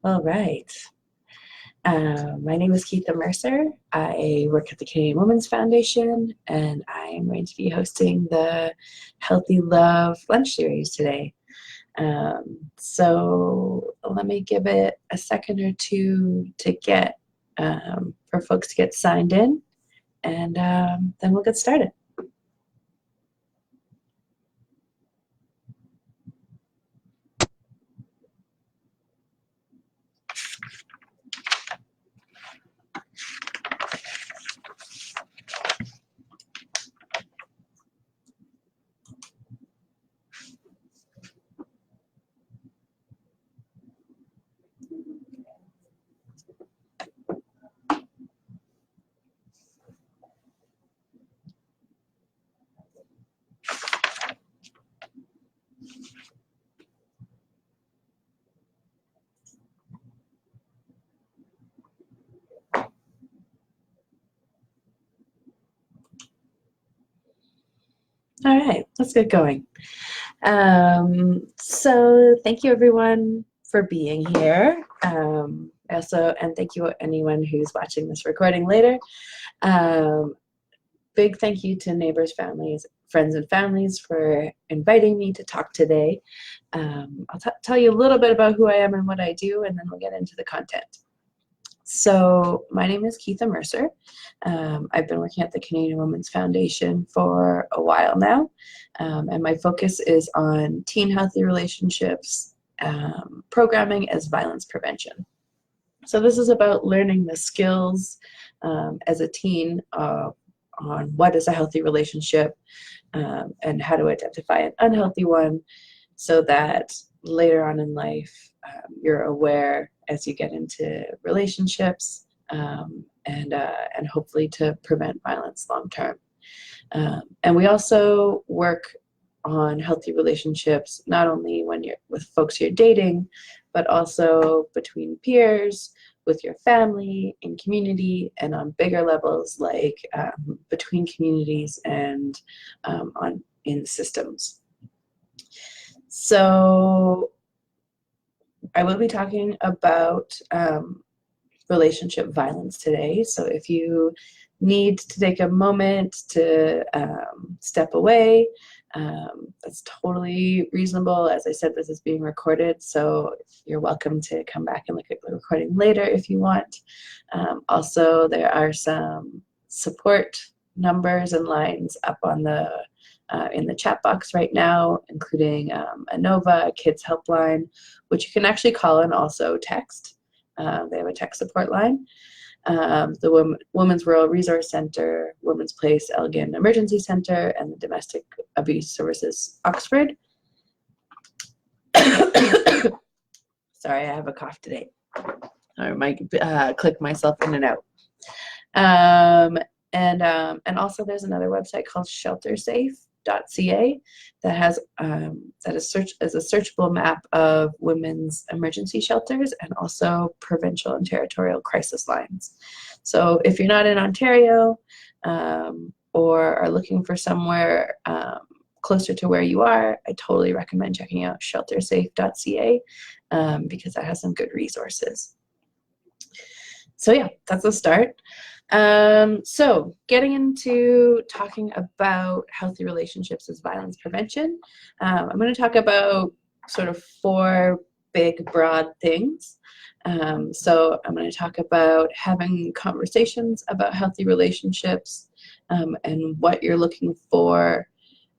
All right. My name is Keetha Mercer. I work at the Canadian Women's Foundation, and I am going to be hosting the Healthy Love Lunch Series today. So let me give it a second or two to get for folks to get signed in, and then we'll get started. All right, let's get going. So thank you everyone for being here. And thank you anyone who's watching this recording later. Big thank you to neighbors, families, friends, and families for inviting me to talk today. I'll tell you a little bit about who I am and what I do, and then we'll get into the content. So my name is Keetha Mercer. I've been working at the Canadian Women's Foundation for a while now, and my focus is on teen healthy relationships, programming as violence prevention. So this is about learning the skills as a teen on what is a healthy relationship and how to identify an unhealthy one, so that later on in life you're aware as you get into relationships and hopefully to prevent violence long term. And we also work on healthy relationships not only when you're with folks you're dating, but also between peers, with your family, in community, and on bigger levels like between communities and in systems. So I will be talking about relationship violence today. So if you need to take a moment to step away, that's totally reasonable. As I said, this is being recorded, so you're welcome to come back and look at the recording later if you want. Also, there are some support numbers and lines up on the in the chat box right now, including ANOVA, a kids helpline, which you can actually call and also text. They have a text support line. The Women's Rural Resource Center, Women's Place Elgin Emergency Center, and the Domestic Abuse Services Oxford. Sorry, I have a cough today. I might click myself in and out. And also there's another website called sheltersafe.ca that has that is a searchable map of women's emergency shelters and also provincial and territorial crisis lines. So if you're not in Ontario or are looking for somewhere closer to where you are, I totally recommend checking out sheltersafe.ca because that has some good resources. So yeah, that's a start. So getting into talking about healthy relationships as violence prevention, I'm going to talk about sort of four big broad things. So I'm going to talk about having conversations about healthy relationships and what you're looking for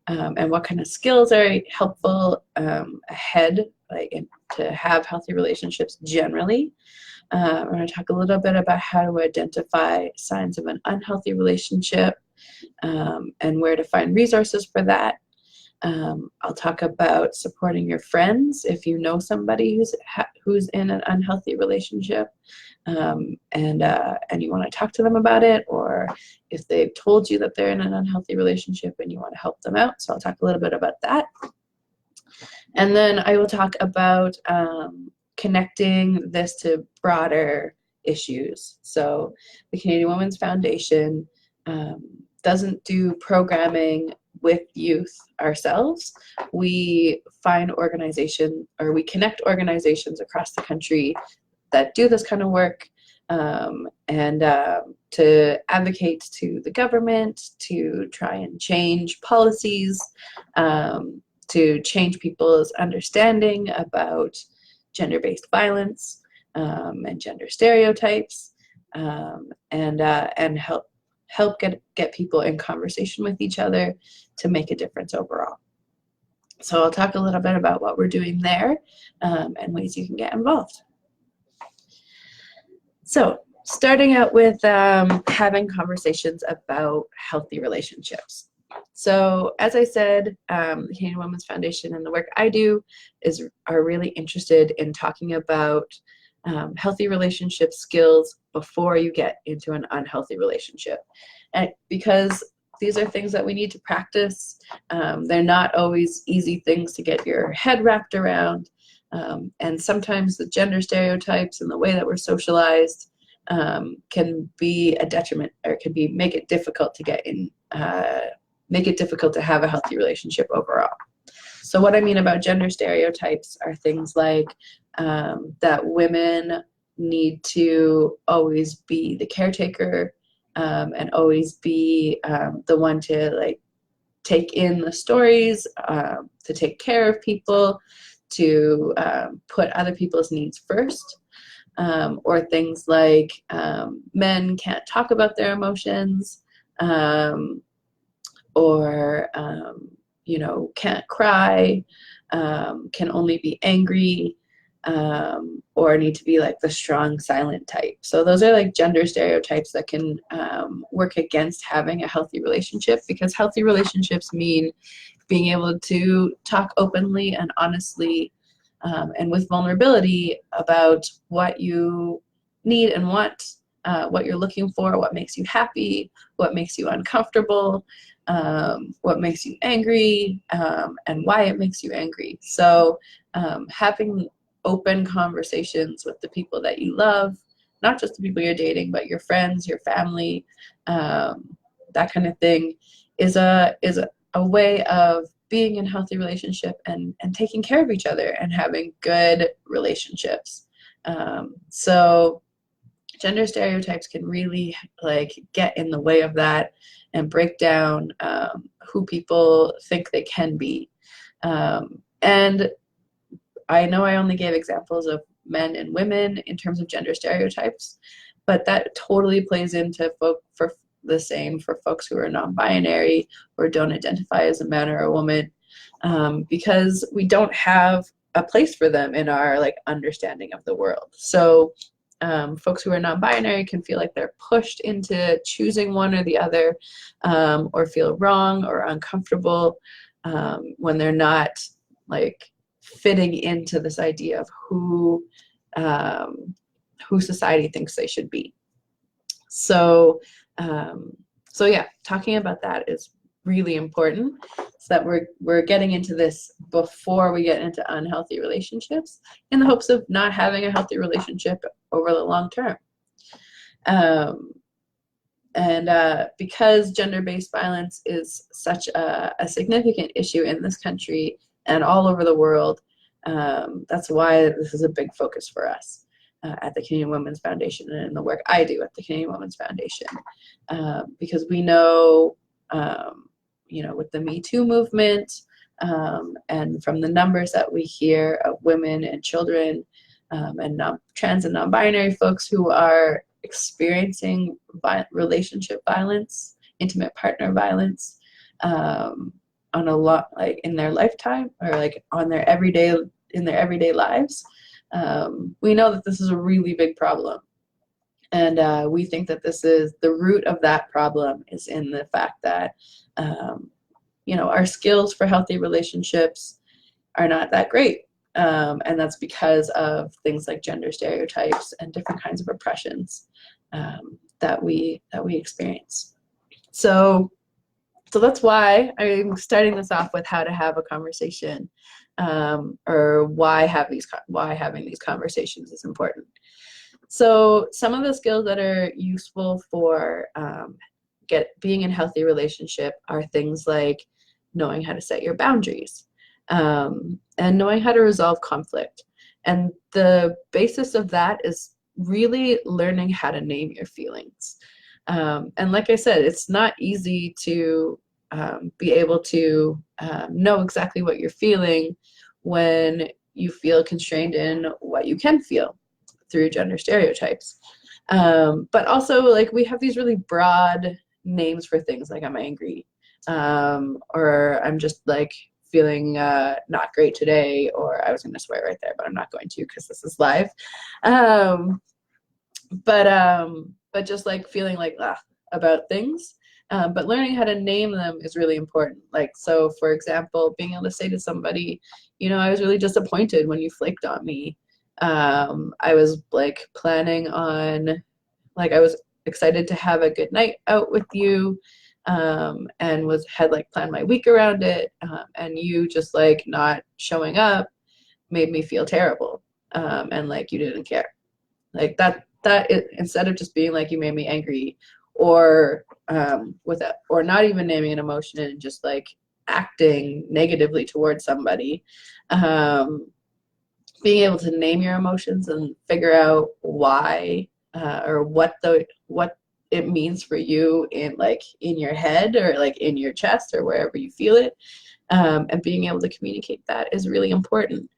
and what kind of skills are helpful ahead, like to have healthy relationships generally. We're going to talk a little bit about how to identify signs of an unhealthy relationship and where to find resources for that. I'll talk about supporting your friends if you know somebody who's in an unhealthy relationship and you want to talk to them about it, or if they've told you that they're in an unhealthy relationship and you want to help them out. So I'll talk a little bit about that. And then I will talk about connecting this to broader issues. So the Canadian Women's Foundation doesn't do programming with youth ourselves. We find we connect organizations across the country that do this kind of work, and to advocate to the government to try and change policies, to change people's understanding about gender-based violence, and gender stereotypes, and help get people in conversation with each other to make a difference overall. So I'll talk a little bit about what we're doing there, and ways you can get involved. So starting out with having conversations about healthy relationships. So as I said, the Canadian Women's Foundation and the work I do are really interested in talking about healthy relationship skills before you get into an unhealthy relationship. And because these are things that we need to practice. They're not always easy things to get your head wrapped around. And sometimes the gender stereotypes and the way that we're socialized can be a detriment, or can make it difficult to make it difficult to have a healthy relationship overall. So what I mean about gender stereotypes are things like that women need to always be the caretaker, and always be the one to like take in the stories, to take care of people, to put other people's needs first, or things like men can't talk about their emotions, or can't cry, can only be angry, or need to be like the strong silent type. So those are like gender stereotypes that can work against having a healthy relationship, because healthy relationships mean being able to talk openly and honestly, and with vulnerability about what you need and want, what you're looking for, what makes you happy, what makes you uncomfortable, what makes you angry, and why it makes you angry. So having open conversations with the people that you love, not just the people you're dating, but your friends, your family, that kind of thing, is a way of being in a healthy relationship and taking care of each other and having good relationships. So gender stereotypes can really like get in the way of that and break down who people think they can be. And I know I only gave examples of men and women in terms of gender stereotypes, but that totally plays into for the same for folks who are non-binary or don't identify as a man or a woman, because we don't have a place for them in our like understanding of the world. So folks who are non-binary can feel like they're pushed into choosing one or the other, or feel wrong or uncomfortable when they're not like fitting into this idea of who society thinks they should be. So yeah, talking about that is really important, so that we're getting into this before we get into unhealthy relationships, in the hopes of not having a healthy relationship over the long term. And because gender-based violence is such a significant issue in this country and all over the world, that's why this is a big focus for us at the Canadian Women's Foundation, and in the work I do at the Canadian Women's Foundation, because we know, with the Me Too movement, and from the numbers that we hear of women and children, and trans and non-binary folks who are experiencing relationship violence, intimate partner violence, on a lot, like in their lifetime, or like in their everyday lives, we know that this is a really big problem. And we think that this is the root of that problem, is in the fact that our skills for healthy relationships are not that great, and that's because of things like gender stereotypes and different kinds of oppressions that we experience. So that's why I'm starting this off with how to have a conversation, or why having these conversations is important. So some of the skills that are useful for being in a healthy relationship are things like knowing how to set your boundaries, and knowing how to resolve conflict. And the basis of that is really learning how to name your feelings. And like I said, it's not easy to be able to know exactly what you're feeling when you feel constrained in what you can feel through gender stereotypes. But also, like, we have these really broad names for things, like I'm angry, or I'm just like feeling not great today, or I was going to swear right there, but I'm not going to because this is live. But just like feeling like about things. But learning how to name them is really important. Like, so for example, being able to say to somebody, you know, I was really disappointed when you flaked on me. I was like planning on, like, I was excited to have a good night out with you, and had like planned my week around it, and you just like not showing up made me feel terrible, and like you didn't care. Like instead of just being like you made me angry, or or not even naming an emotion and just like acting negatively towards somebody, being able to name your emotions and figure out why, or what it means for you in your head, or like in your chest, or wherever you feel it, and being able to communicate that is really important.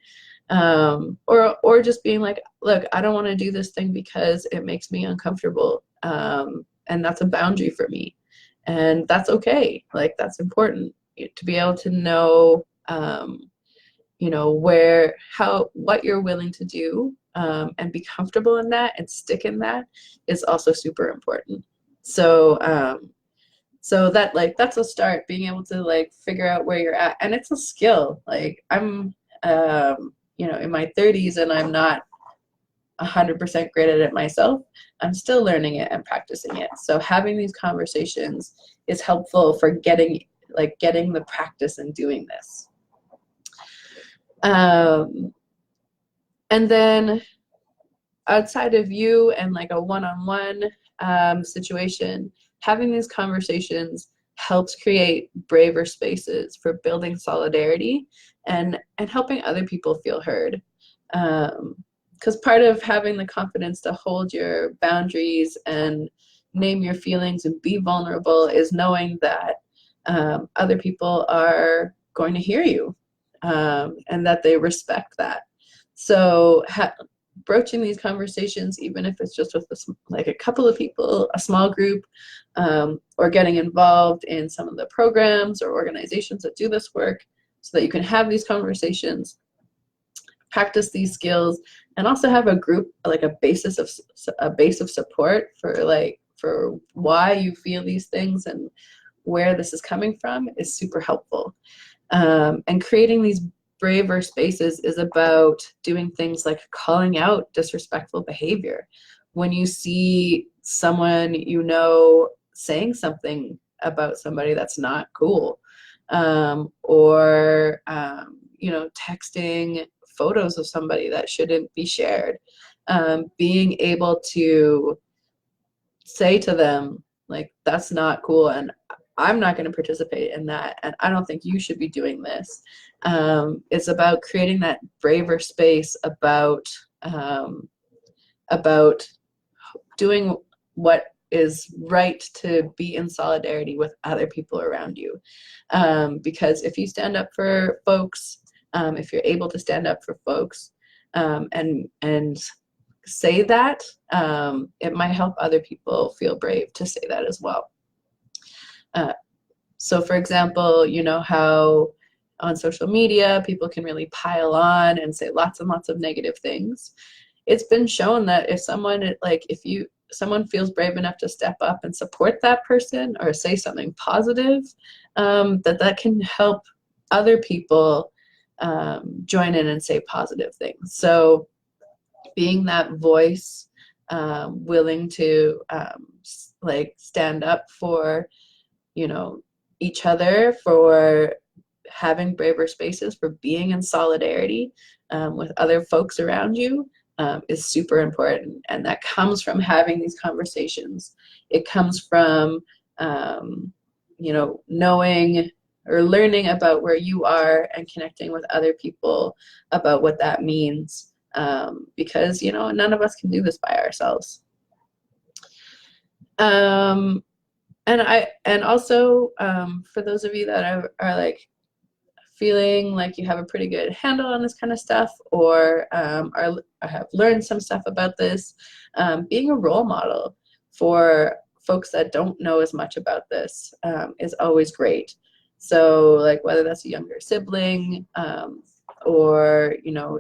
Or just being like, look, I don't want to do this thing because it makes me uncomfortable, and that's a boundary for me, and that's okay. Like, that's important to be able to know, you know, what you're willing to do, and be comfortable in that and stick in that is also super important. So that's a start, being able to like figure out where you're at, and it's a skill. Like, I'm you know, in my 30s, and I'm not 100% great at it myself. I'm still learning it and practicing it. So having these conversations is helpful for getting the practice in doing this. And then outside of you and like a one-on-one situation, having these conversations helps create braver spaces for building solidarity and helping other people feel heard. Because part of having the confidence to hold your boundaries and name your feelings and be vulnerable is knowing that other people are going to hear you, and that they respect that. So broaching these conversations, even if it's just with a couple of people, a small group, or getting involved in some of the programs or organizations that do this work, so that you can have these conversations, practice these skills, and also have a group, like a base of support for why you feel these things and where this is coming from, is super helpful. And creating these braver spaces is about doing things like calling out disrespectful behavior. When you see someone you know saying something about somebody that's not cool, or you know, texting photos of somebody that shouldn't be shared, being able to say to them, like, that's not cool, and I'm not going to participate in that, and I don't think you should be doing this. It's about creating that braver space about doing what is right to be in solidarity with other people around you. Because if you stand up for folks, if you're able to stand up for folks, and say that, it might help other people feel brave to say that as well. So for example, you know how on social media people can really pile on and say lots and lots of negative things. It's been shown that if someone feels brave enough to step up and support that person or say something positive, that can help other people join in and say positive things. So being that voice, willing to stand up for, you know, each other, for having braver spaces, for being in solidarity with other folks around you, is super important. And that comes from having these conversations. It comes from, you know, knowing or learning about where you are and connecting with other people about what that means, because, you know, none of us can do this by ourselves. And also, for those of you that are like feeling like you have a pretty good handle on this kind of stuff, or have learned some stuff about this, being a role model for folks that don't know as much about this is always great. So like whether that's a younger sibling, or, you know,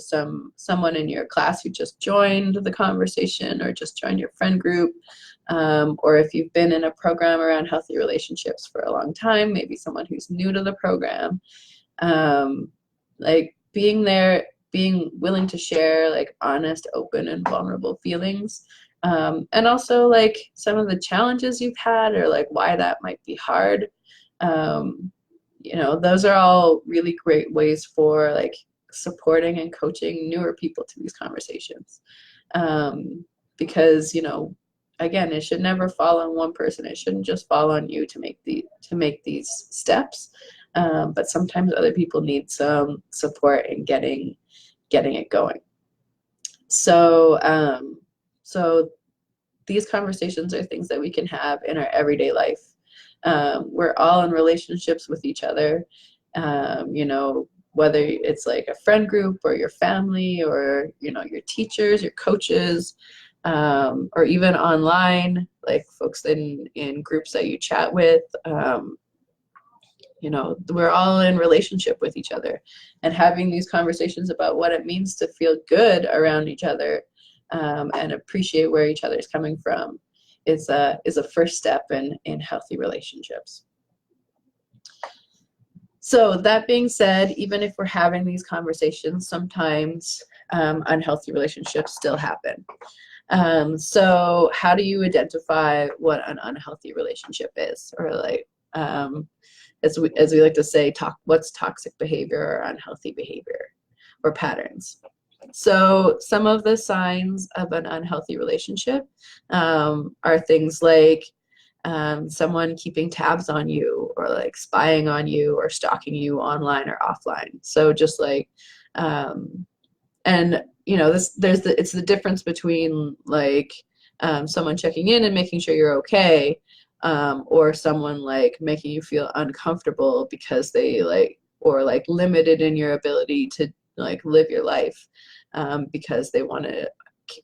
someone in your class who just joined the conversation or just joined your friend group, or if you've been in a program around healthy relationships for a long time, maybe someone who's new to the program, like being there, being willing to share like honest, open, and vulnerable feelings, and also like some of the challenges you've had, or like why that might be hard. You know, those are all really great ways for like supporting and coaching newer people to these conversations, because, you know, again, it should never fall on one person. It shouldn't just fall on you to make these steps, but sometimes other people need some support in getting it going. So so these conversations are things that we can have in our everyday life. We're all in relationships with each other, you know, whether it's like a friend group or your family, or, you know, your teachers, your coaches, or even online, like folks in groups that you chat with. You know, we're all in relationship with each other, and having these conversations about what it means to feel good around each other, and appreciate where each other is coming from, is a first step in healthy relationships. So that being said, even if we're having these conversations, sometimes unhealthy relationships still happen. So how do you identify what an unhealthy relationship is? Or like, as we like to say, what's toxic behavior or unhealthy behavior or patterns? So some of the signs of an unhealthy relationship are things like someone keeping tabs on you, or like spying on you, or stalking you online or offline. So just like, and you know, it's the difference between like someone checking in and making sure you're okay, or someone like making you feel uncomfortable because they like, or like limited in your ability to like live your life, because they want to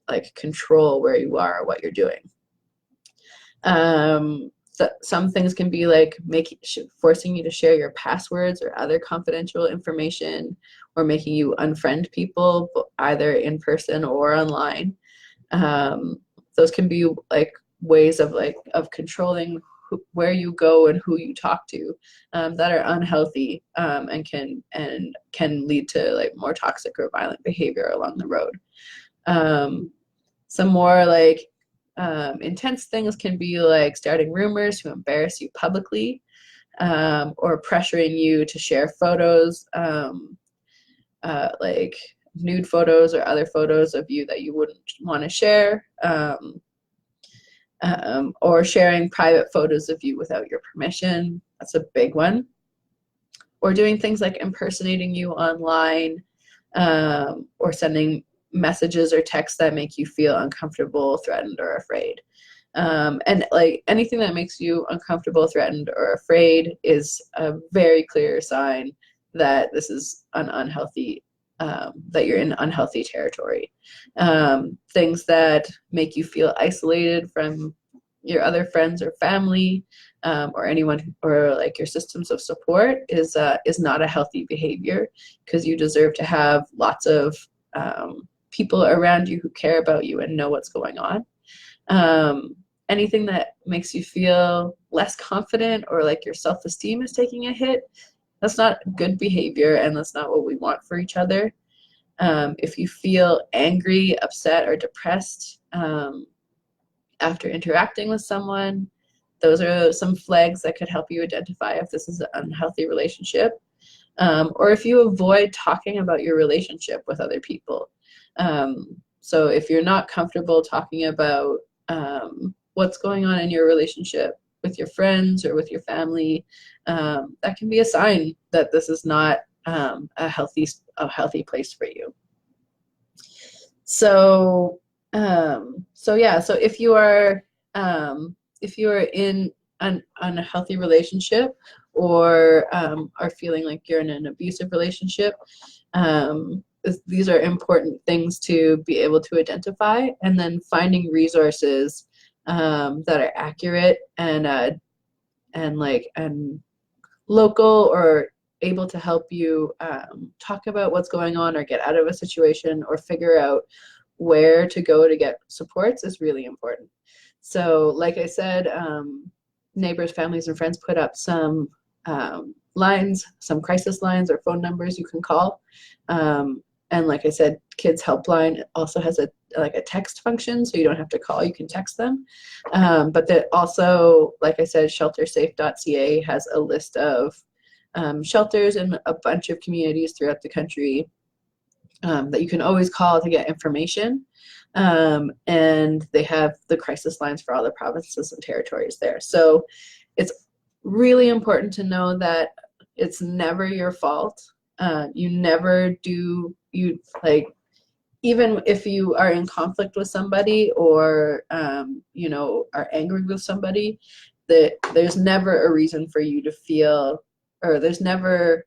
like control where you are or what you're doing. Some things can be like forcing you to share your passwords or other confidential information, or making you unfriend people either in person or online. Those can be like ways of controlling where you go and who you talk to, that are unhealthy, and can lead to like more toxic or violent behavior along the road. Some more like intense things can be like starting rumors to embarrass you publicly, or pressuring you to share photos, like nude photos or other photos of you that you wouldn't want to share, or sharing private photos of you without your permission. That's a big one. Or doing things like impersonating you online, or sending messages or texts that make you feel uncomfortable, threatened, or afraid. And like anything that makes you uncomfortable, threatened, or afraid is a very clear sign that this is an unhealthy, that you're in unhealthy territory. Things that make you feel isolated from your other friends or family, or anyone, or like your systems of support, is not a healthy behavior, because you deserve to have lots of people around you who care about you and know what's going on. Anything that makes you feel less confident, or like your self-esteem is taking a hit, that's not good behavior, and that's not what we want for each other. If you feel angry, upset, or depressed after interacting with someone, those are some flags that could help you identify if this is an unhealthy relationship. Or if you avoid talking about your relationship with other people. So if you're not comfortable talking about what's going on in your relationship with your friends or with your family, that can be a sign that this is not a healthy place for you. So, so yeah, so if you are in an unhealthy relationship, or are feeling like you're in an abusive relationship, these are important things to be able to identify, and then finding resources that are accurate and local, or able to help you talk about what's going on, or get out of a situation, or figure out where to go to get supports, is really important. So like I said, neighbors, families, and friends put up some lines, some crisis lines or phone numbers you can call. And like I said, Kids Helpline also has a text function, so you don't have to call, you can text them. But that also, like I said, sheltersafe.ca has a list of shelters in a bunch of communities throughout the country that you can always call to get information. And they have the crisis lines for all the provinces and territories there. So it's really important to know that it's never your fault. You never do, even if you are in conflict with somebody, or are angry with somebody, that there's never a reason for you to feel, or it's never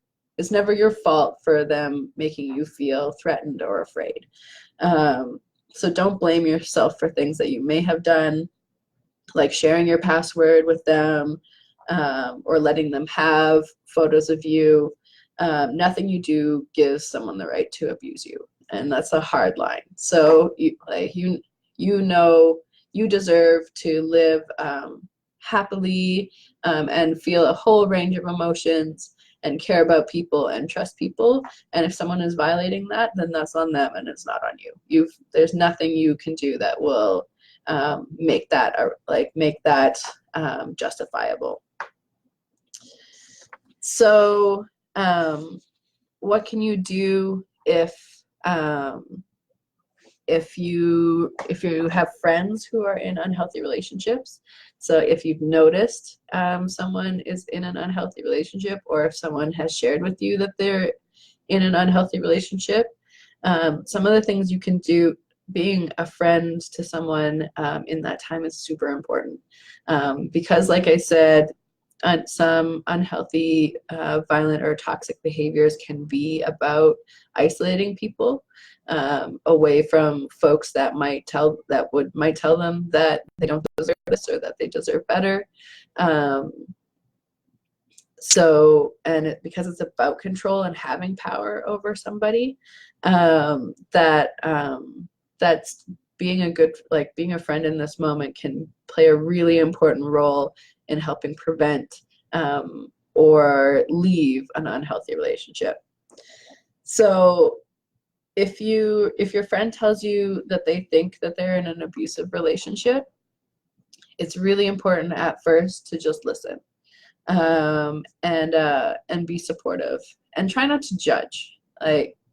your fault for them making you feel threatened or afraid. So don't blame yourself for things that you may have done, like sharing your password with them, or letting them have photos of you. Nothing you do gives someone the right to abuse you, and that's a hard line. So you deserve to live happily, and feel a whole range of emotions, and care about people and trust people. And if someone is violating that, then that's on them, and it's not on you. There's nothing you can do that will make that justifiable. So what can you do if you have friends who are in unhealthy relationships? So if you've noticed someone is in an unhealthy relationship, or if someone has shared with you that they're in an unhealthy relationship, some of the things you can do, being a friend to someone in that time, is super important. Because like I said, some unhealthy, violent, or toxic behaviors can be about isolating people away from folks that might tell them that they don't deserve this, or that they deserve better. Because it's about control and having power over somebody, that's being a friend in this moment can play a really important role in helping prevent or leave an unhealthy relationship. So if your friend tells you that they think that they're in an abusive relationship, it's really important at first to just listen, and be supportive, and try not to judge.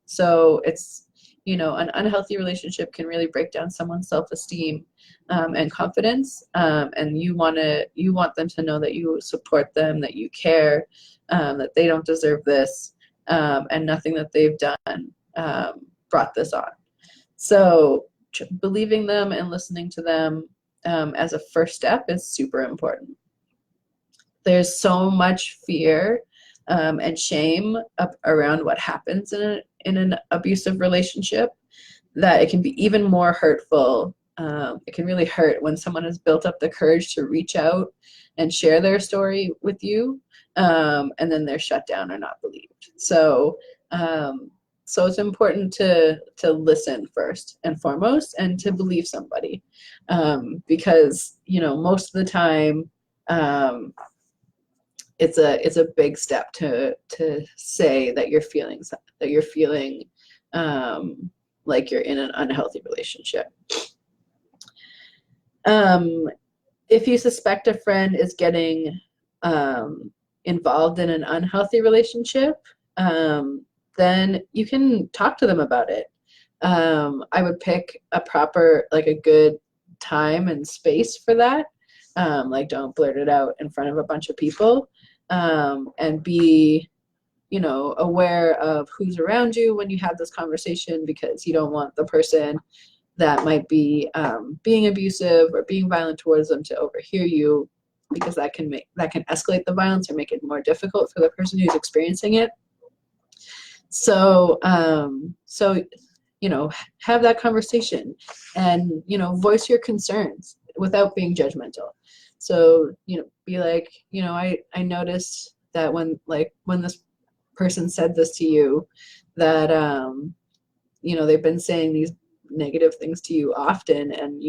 So it's, an unhealthy relationship can really break down someone's self-esteem and confidence, and you want them to know that you support them, that you care, that they don't deserve this, and nothing that they've done brought this on. So believing them and listening to them as a first step is super important. There's so much fear and shame around what happens in an abusive relationship that it can be even more hurtful. It can really hurt when someone has built up the courage to reach out and share their story with you, and then they're shut down or not believed. So it's important to listen first and foremost, and to believe somebody, because most of the time it's a big step to say that you're feeling like you're in an unhealthy relationship. If you suspect a friend is getting involved in an unhealthy relationship, then you can talk to them about it. I would pick a good time and space for that. Don't blurt it out in front of a bunch of people, and be aware of who's around you when you have this conversation, because you don't want the person that might be being abusive or being violent towards them to overhear you, because that can escalate the violence or make it more difficult for the person who's experiencing it. So have that conversation and voice your concerns without being judgmental. So be like, I noticed that when this person said this to you, that they've been saying these negative things to you often, and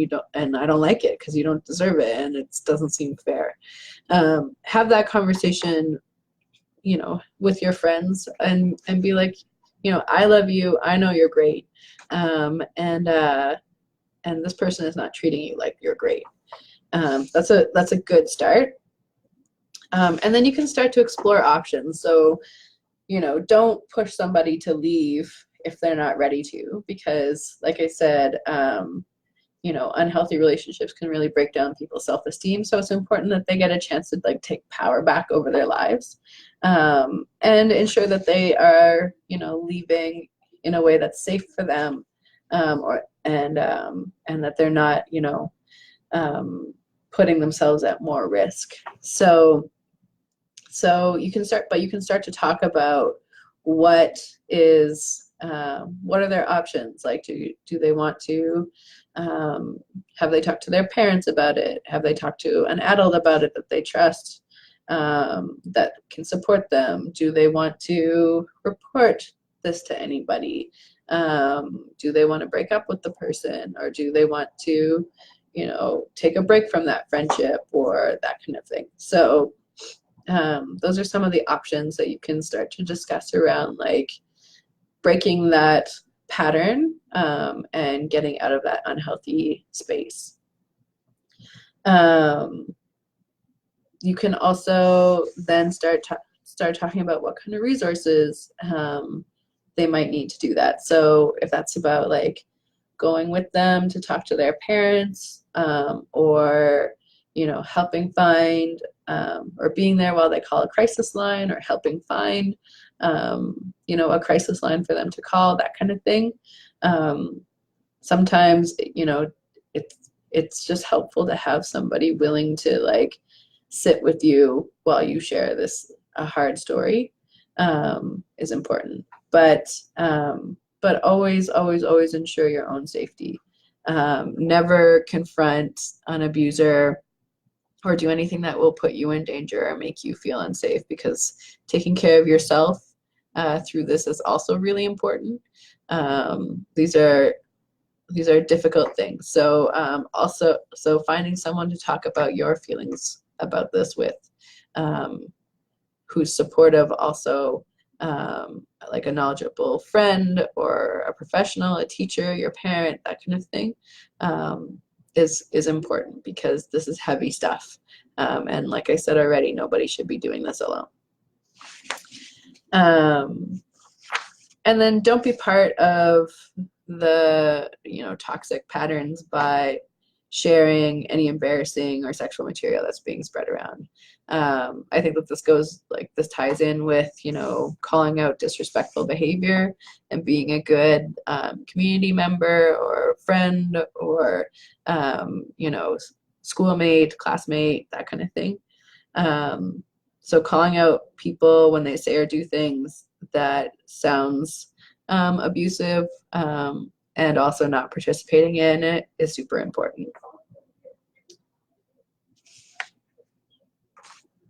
I don't like it because you don't deserve it and it doesn't seem fair. Have that conversation with your friends, and be like, I love you, I know you're great, and this person is not treating you like you're great. That's a good start. And then you can start to explore options. So don't push somebody to leave if they're not ready to, because like I said, unhealthy relationships can really break down people's self-esteem. So it's important that they get a chance to take power back over their lives, and ensure that they are, leaving in a way that's safe for them, and that they're not, putting themselves at more risk. So you can start to talk about what are their options. Like, do they want to, have they talked to their parents about it? Have they talked to an adult about it that they trust, that can support them? Do they want to report this to anybody? Do they want to break up with the person, or do they want to, take a break from that friendship, or that kind of thing? So those are some of the options that you can start to discuss around, like, breaking that pattern, and getting out of that unhealthy space. You can also then start talking about what kind of resources they might need to do that. So if that's about going with them to talk to their parents, or helping find, or being there while they call a crisis line, or helping find a crisis line for them to call, that kind of thing. Sometimes it's just helpful to have somebody willing to sit with you while you share a hard story, is important. But always ensure your own safety. Never confront an abuser or do anything that will put you in danger or make you feel unsafe, because taking care of yourself through this is also really important. These are difficult things. So so finding someone to talk about your feelings about this with, who's supportive, also, like a knowledgeable friend or a professional, a teacher, your parent, that kind of thing, is important, because this is heavy stuff. And like I said already, nobody should be doing this alone. And then don't be part of the toxic patterns by sharing any embarrassing or sexual material that's being spread around. I think that this ties in with calling out disrespectful behavior and being a good community member or friend, or schoolmate, classmate, that kind of thing. So calling out people when they say or do things that sounds abusive, and also not participating in it, is super important.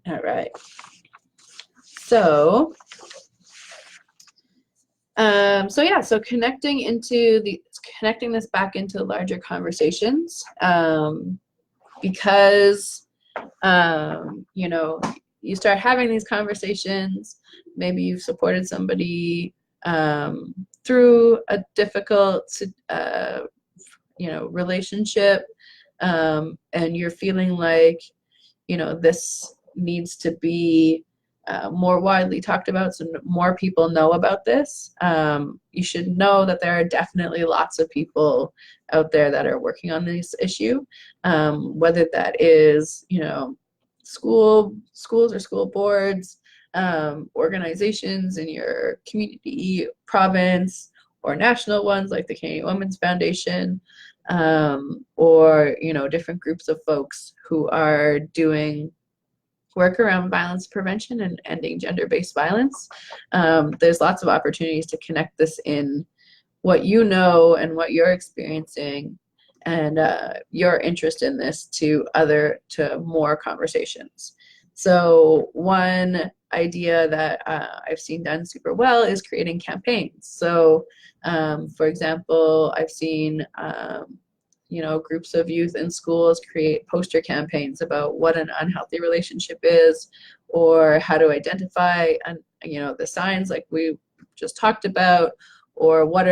All right. So connecting this back into larger conversations, because you start having these conversations. Maybe you've supported somebody through a difficult relationship, and you're feeling like this needs to be more widely talked about, so more people know about this. You should know that there are definitely lots of people out there that are working on this issue, whether that is schools or school boards, organizations in your community, province, or national ones like the Canadian Women's Foundation, or, you know, different groups of folks who are doing work around violence prevention and ending gender-based violence. There's lots of opportunities to connect this in what you know and what you're experiencing and your interest in this to more conversations. So one idea that I've seen done super well is creating campaigns. So for example, I've seen you know, groups of youth in schools create poster campaigns about what an unhealthy relationship is, or how to identify, you know, the signs like we just talked about, or what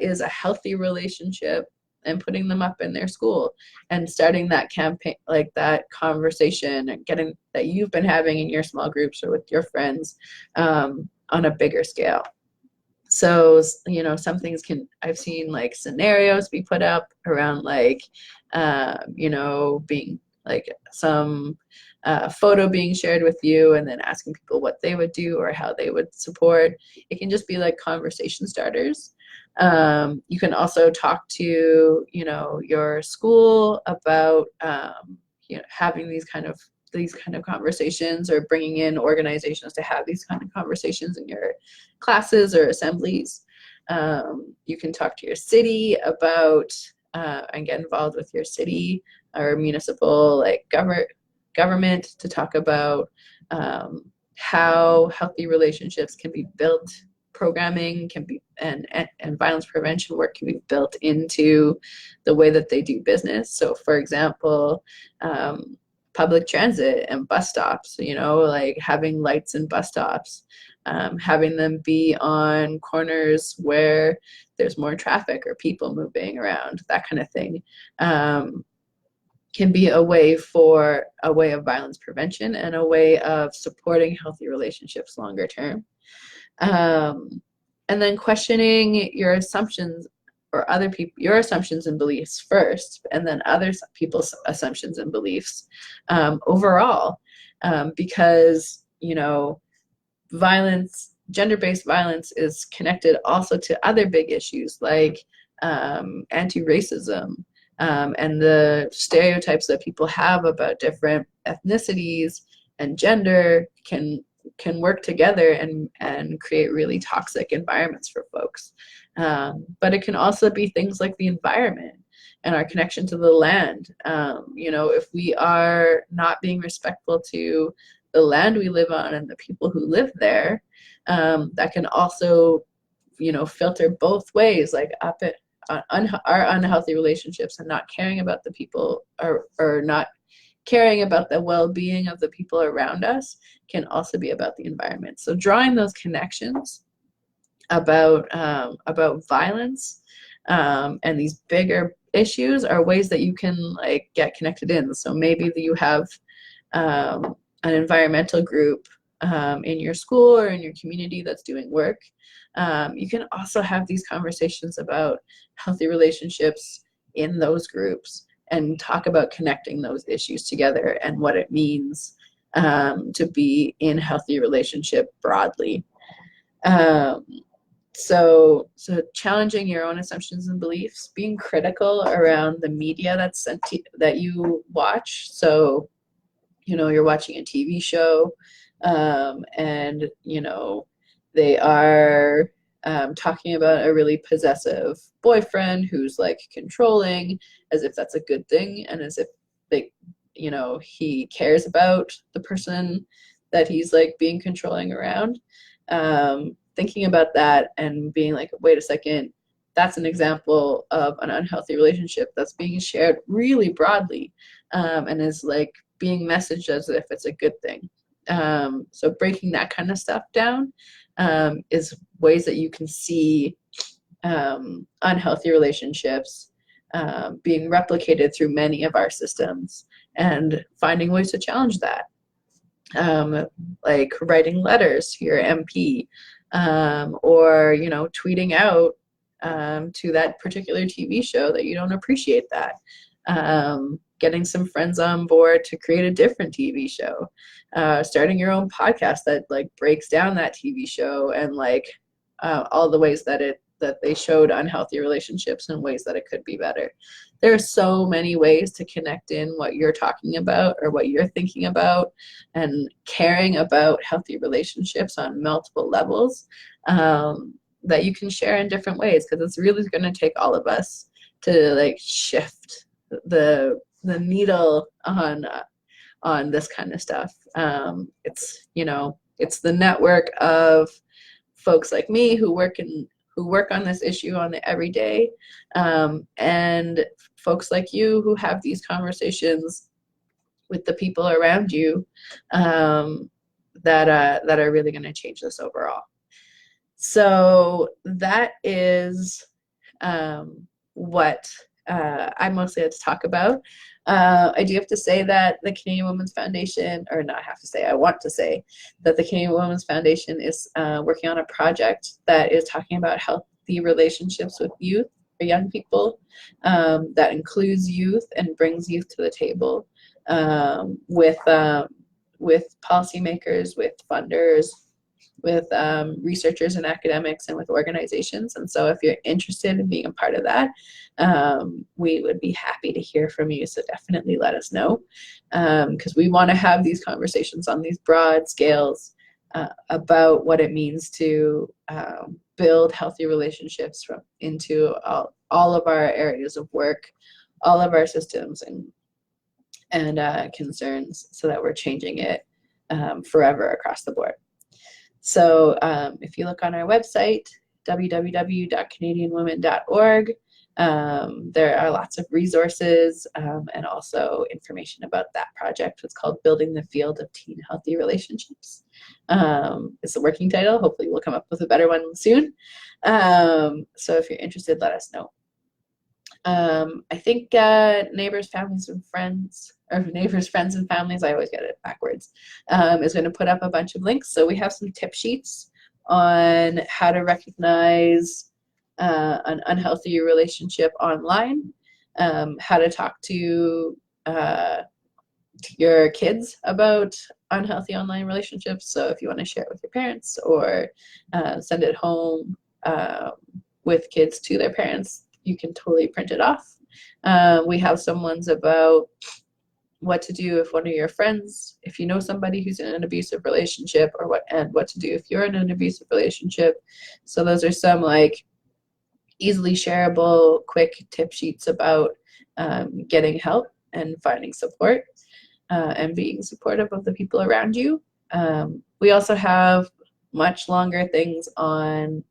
is a healthy relationship, and putting them up in their school and starting that campaign, like that conversation, and getting that you've been having in your small groups or with your friends on a bigger scale. So, you know, some things I've seen like scenarios be put up around like, you know, being like some photo being shared with you and then asking people what they would do or how they would support. It can just be like conversation starters. You can also talk to, you know, your school about, you know, having these kind of conversations, or bringing in organizations to have these kind of conversations in your classes or assemblies. You can talk to your city about and get involved with your city or municipal like government to talk about how healthy relationships can be built, programming can be, and violence prevention work can be built into the way that they do business. So for example, public transit and bus stops, you know, like having lights in bus stops, having them be on corners where there's more traffic or people moving around, that kind of thing, can be a way of violence prevention and a way of supporting healthy relationships longer term. And then questioning your assumptions or your assumptions and beliefs first, and then other people's assumptions and beliefs overall, because, you know, gender-based violence is connected also to other big issues like anti-racism, and the stereotypes that people have about different ethnicities and gender can work together and create really toxic environments for folks. But it can also be things like the environment and our connection to the land. You know, if we are not being respectful to the land we live on and the people who live there, that can also, you know, filter both ways, like up at our unhealthy relationships and not caring about the people, or not caring about the well-being of the people around us, can also be about the environment. So drawing those connections about violence and these bigger issues are ways that you can like get connected in. So maybe you have an environmental group in your school or in your community that's doing work. You can also have these conversations about healthy relationships in those groups and talk about connecting those issues together and what it means to be in healthy relationship broadly. So challenging your own assumptions and beliefs, being critical around the media that you watch. So, you know, you're watching a TV show, and, you know, they are talking about a really possessive boyfriend who's like controlling, as if that's a good thing, and as if you know, he cares about the person that he's like being controlling around. Thinking about that and being like, wait a second, that's an example of an unhealthy relationship that's being shared really broadly, and is like being messaged as if it's a good thing. So breaking that kind of stuff down is ways that you can see unhealthy relationships being replicated through many of our systems, and finding ways to challenge that. Like writing letters to your MP, or, you know, tweeting out to that particular TV show that you don't appreciate that. getting some friends on board to create a different TV show, starting your own podcast that like breaks down that TV show and like all the ways that they showed unhealthy relationships and ways that it could be better. There are so many ways to connect in what you're talking about or what you're thinking about and caring about healthy relationships on multiple levels, that you can share in different ways, because it's really going to take all of us to like shift the needle on this kind of stuff. It's, you know, it's the network of folks like me who work on this issue on the everyday, and folks like you who have these conversations with the people around you, that are really going to change this overall. So that is what I mostly had to talk about. I do have to say that the Canadian Women's Foundation, or not have to say, I want to say that the Canadian Women's Foundation is working on a project that is talking about healthy relationships with youth or young people, that includes youth and brings youth to the table, with policymakers, with funders, with researchers and academics, and with organizations. And so if you're interested in being a part of that, we would be happy to hear from you. So definitely let us know, because we want to have these conversations on these broad scales, about what it means to build healthy relationships into all of our areas of work, all of our systems and concerns, so that we're changing it forever across the board. So if you look on our website, www.canadianwomen.org, there are lots of resources, and also information about that project. It's called Building the Field of Teen Healthy Relationships. It's the working title. Hopefully we'll come up with a better one soon. So if you're interested, let us know. I think Neighbors, Families, and Friends, or Neighbors, Friends, and Families, I always get it backwards, is going to put up a bunch of links. So we have some tip sheets on how to recognize an unhealthy relationship online, how to talk to your kids about unhealthy online relationships. So if you want to share it with your parents or send it home with kids to their parents, you can totally print it off. We have some ones about what to do if one of your friends, if you know somebody who's in an abusive relationship, or what to do if you're in an abusive relationship. So those are some like easily shareable, quick tip sheets about getting help and finding support, and being supportive of the people around you. We also have much longer things on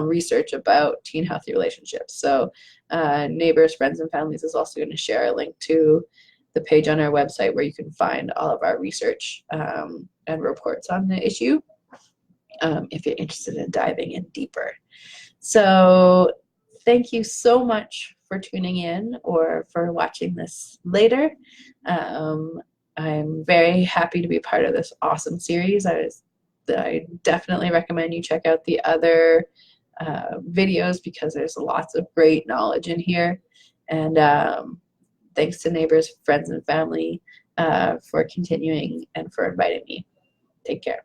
research about teen healthy relationships. So Neighbors, Friends, and Families is also going to share a link to the page on our website where you can find all of our research and reports on the issue, if you're interested in diving in deeper. So thank you so much for tuning in or for watching this later. I'm very happy to be part of this awesome series. I definitely recommend you check out the other videos, because there's lots of great knowledge in here. And thanks to Neighbors, Friends, and Family for continuing and for inviting me. Take care.